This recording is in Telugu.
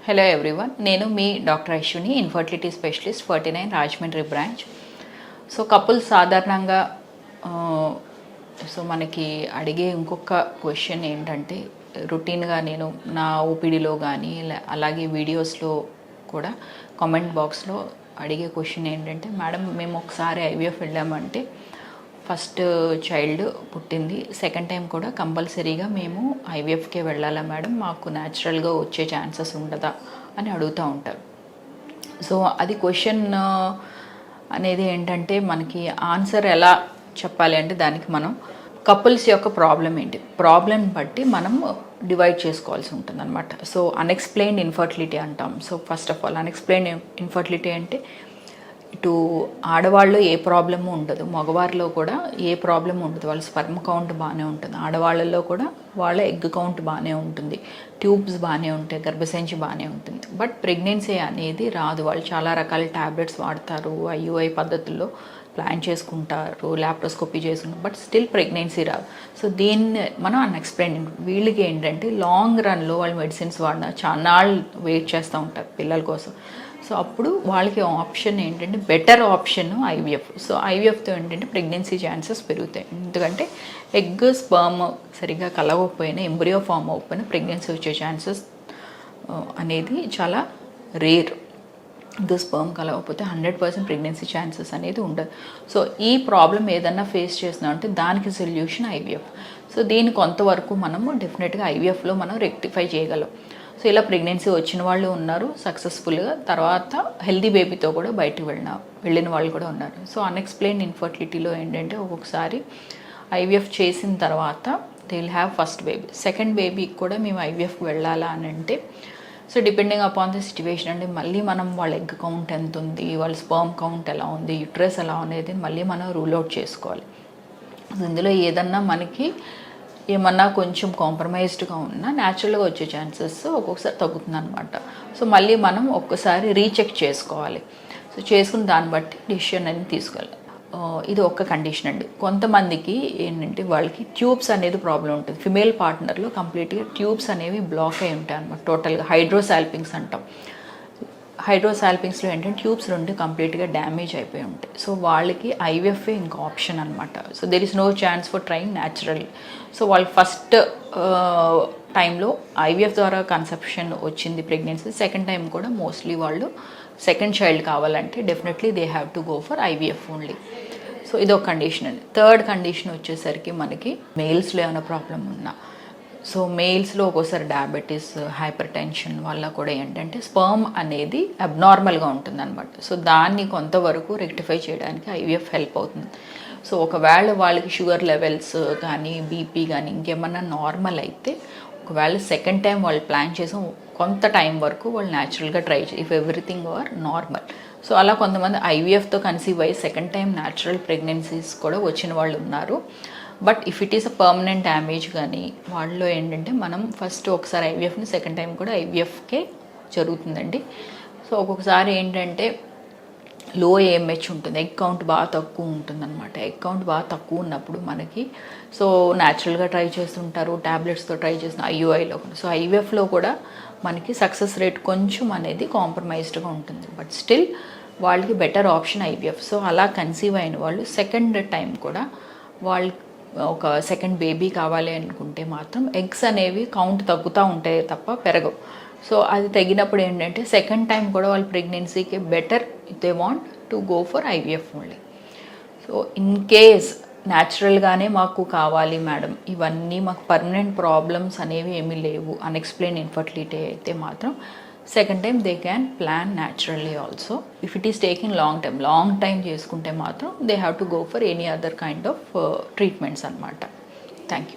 హలో ఎవ్రీవన్, నేను మీ doctor Ashwini, infertility specialist, 49 Rajahmundry branch. So couples సాధారణంగా మనకి అడిగే ఇంకొక క్వశ్చన్ ఏంటంటే, రొటీన్గా నేను నా ఓపీడీలో కానీ అలాగే వీడియోస్లో కూడా కామెంట్ బాక్స్లో అడిగే క్వశ్చన్ ఏంటంటే, మేడం మేము ఒకసారి ఐవీఎఫ్ వెళ్ళామంటే ఫస్ట్ చైల్డ్ పుట్టింది, సెకండ్ టైం కూడా కంపల్సరీగా మేము ఐవీఎఫ్కే వెళ్ళాలా మేడం, మాకు న్యాచురల్గా వచ్చే ఛాన్సెస్ ఉండదా అని అడుగుతూ ఉంటారు. సో అది క్వశ్చన్ అనేది ఏంటంటే, మనకి ఆన్సర్ ఎలా చెప్పాలి అంటే, దానికి మనం కపుల్స్ యొక్క ప్రాబ్లం ఏంటి, ప్రాబ్లం బట్టి మనం డివైడ్ చేసుకోవాల్సి ఉంటుంది అనమాట. సో అన్ఎక్స్ప్లెయిన్డ్ ఇన్ఫర్టిలిటీ అంటాం. So first of all unexplained infertility అంటే, ఇటు ఆడవాళ్ళు ఏ ప్రాబ్లము ఉండదు, మగవారిలో కూడా ఏ ప్రాబ్లము ఉండదు, వాళ్ళ స్పర్మ్ కౌంట్ బాగానే ఉంటుంది, ఆడవాళ్ళల్లో కూడా వాళ్ళ ఎగ్ కౌంట్ బాగానే ఉంటుంది, ట్యూబ్స్ బాగానే ఉంటాయి, గర్భసంచి బాగానే ఉంటుంది. బట్ ప్రెగ్నెన్సీ అనేది రాదు. వాళ్ళు చాలా రకాల ట్యాబ్లెట్స్ వాడతారు, ఐయుఐ పద్ధతుల్లో ప్లాన్ చేసుకుంటారు, ల్యాప్రోస్కోపీ చేసుకుంటారు, బట్ స్టిల్ ప్రెగ్నెన్సీ రాదు. సో దీన్ని మనం అన్ఎక్స్ప్లెయిన్. వీళ్ళకి ఏంటంటే లాంగ్ రన్లో వాళ్ళు మెడిసిన్స్ వాడిన చాలా వెయిట్ చేస్తూ ఉంటారు పిల్లల కోసం. సో అప్పుడు వాళ్ళకి ఆప్షన్ ఏంటంటే, బెటర్ ఆప్షన్ ఐవీఎఫ్. సో ఐవీఎఫ్తో ఏంటంటే ప్రెగ్నెన్సీ ఛాన్సెస్ పెరుగుతాయి. ఎందుకంటే ఎగ్ స్పర్మ్ సరిగ్గా కలవకపోయినా, ఎంబ్రియో ఫామ్ అవ్వకపోయినా ప్రెగ్నెన్సీ వచ్చే ఛాన్సెస్ అనేది చాలా రేర్. ఎగ్ స్పర్మ్ కలవకపోతే 100% ప్రెగ్నెన్సీ ఛాన్సెస్ అనేది ఉండదు. సో ఈ ప్రాబ్లం ఏదన్నా ఫేస్ చేస్తున్నామంటే దానికి సొల్యూషన్ ఐవీఎఫ్. సో దీన్ని కొంతవరకు మనము డెఫినెట్గా ఐవీఎఫ్లో మనం రెక్టిఫై చేయగలం. సో ఇలా ప్రెగ్నెన్సీ వచ్చిన వాళ్ళు ఉన్నారు సక్సెస్ఫుల్గా, తర్వాత హెల్దీ బేబీతో కూడా బయటకు వెళ్ళిన వాళ్ళు కూడా ఉన్నారు. సో అన్ఎక్స్ప్లెయిన్డ్ ఇన్ఫర్టిలిటీలో ఏంటంటే, ఒక్కొక్కసారి ఐవీఎఫ్ చేసిన తర్వాత they will have first baby, second బేబీకి కూడా మేము ఐవీఎఫ్కి వెళ్ళాలా అని అంటే, so depending upon the situation అంటే, మళ్ళీ మనం వాళ్ళ ఎగ్ కౌంట్ ఎంత ఉంది, వాళ్ళ స్పర్మ్ కౌంట్ ఎలా ఉంది, యూట్రస్ ఎలా అనేది మళ్ళీ మనం రూల్ అవుట్ చేసుకోవాలి. ఇందులో ఏదన్నా మనకి ఏమన్నా కొంచెం కాంప్రమైజ్డ్గా ఉన్నా న్యాచురల్గా వచ్చే ఛాన్సెస్ ఒక్కొక్కసారి తగ్గుతుంది అనమాట. సో మళ్ళీ మనం ఒక్కసారి రీచెక్ చేసుకోవాలి. సో చేసుకుని దాన్ని బట్టి డిసిషన్ అనేది తీసుకోవాలి. ఇది ఒక్క కండిషన్ అండి. కొంతమందికి ఏంటంటే, వాళ్ళకి ట్యూబ్స్ అనేది ప్రాబ్లం ఉంటుంది. ఫిమేల్ పార్ట్నర్లో కంప్లీట్గా ట్యూబ్స్ అనేవి బ్లాక్ అయి ఉంటాయి అనమాట. టోటల్గా హైడ్రోసాల్పింగ్స్ అంటాం. హైడ్రోసాల్పింగ్స్లో ఏంటంటే ట్యూబ్స్ రెండు కంప్లీట్గా డ్యామేజ్ అయిపోయి ఉంటాయి. సో వాళ్ళకి ఐవీఎఫ్ఏ ఇంకా ఆప్షన్ అనమాట. So there is no chance for trying natural. So వాళ్ళు ఫస్ట్ టైంలో ఐవీఎఫ్ ద్వారా కన్సెప్షన్ వచ్చింది ప్రెగ్నెన్సీ, సెకండ్ టైం కూడా మోస్ట్లీ వాళ్ళు సెకండ్ చైల్డ్ కావాలంటే definitely they have to go for IVF only. So ఇదొక కండిషన్ అండి. థర్డ్ కండిషన్ వచ్చేసరికి మనకి మెయిల్స్లో ఏమైనా ప్రాబ్లం ఉన్నా, సో మెయిల్స్లో ఒక్కోసారి డయాబెటీస్, హైపర్ టెన్షన్ వల్ల కూడా ఏంటంటే స్పర్మ్ అనేది అబ్నార్మల్గా ఉంటుంది అనమాట. సో దాన్ని కొంతవరకు రెక్టిఫై చేయడానికి ఐవీఎఫ్ హెల్ప్ అవుతుంది. సో ఒకవేళ వాళ్ళకి షుగర్ లెవెల్స్ కానీ, బీపీ కానీ ఇంకేమన్నా నార్మల్ అయితే, ఒకవేళ సెకండ్ టైం వాళ్ళు ప్లాన్ చేసాం కొంత టైం వరకు వాళ్ళు న్యాచురల్గా ట్రై చేయి, if everything are normal. So అలా కొంతమంది ఐవీఎఫ్తో కన్సీవ్ అయ్యి సెకండ్ టైం న్యాచురల్ ప్రెగ్నెన్సీస్ కూడా వచ్చిన వాళ్ళు ఉన్నారు. But if it is a permanent damage కానీ, వాళ్ళలో ఏంటంటే మనం ఫస్ట్ ఒకసారి ఐవీఎఫ్ని, సెకండ్ టైం కూడా ఐవీఎఫ్కే జరుగుతుందండి. సో ఒక్కొక్కసారి ఏంటంటే లో ఏఎంహెచ్ ఉంటుంది, ఎగ్ కౌంట్ బాగా తక్కువ ఉంటుందన్నమాట. ఎగ్ కౌంట్ బాగా తక్కువ ఉన్నప్పుడు మనకి సో న్యాచురల్గా ట్రై చేస్తుంటారు, ట్యాబ్లెట్స్తో ట్రై చేస్తున్న ఐయుఐలో. సో ఐవీఎఫ్లో కూడా మనకి సక్సెస్ రేట్ కొంచెం అనేది కాంప్రమైజ్డ్గా ఉంటుంది, బట్ స్టిల్ వాళ్ళకి బెటర్ ఆప్షన్ ఐవీఎఫ్. సో అలా కన్సీవ్ అయిన వాళ్ళు సెకండ్ టైం కూడా వాళ్ళు ఒక సెకండ్ బేబీ కావాలి అనుకుంటే మాత్రం ఎగ్స్ అనేవి కౌంట్ తగ్గుతూ ఉంటాయి తప్ప పెరగవు. సో అది తగ్గినప్పుడు ఏంటంటే సెకండ్ టైం కూడా వాళ్ళ ప్రెగ్నెన్సీకి better if they want to go for IVF only. So in case న్యాచురల్గానే మాకు కావాలి మేడం, ఇవన్నీ మాకు పర్మనెంట్ ప్రాబ్లమ్స్ అనేవి ఏమీ లేవు, అన్ఎక్స్ప్లెయిన్ ఇన్ఫర్టిలిటీ అయితే మాత్రం second time they can plan naturally also. If it is taking long time చేసుకుంటే మాత్రం they have to go for any other kind of treatments అనమాట. Thank you.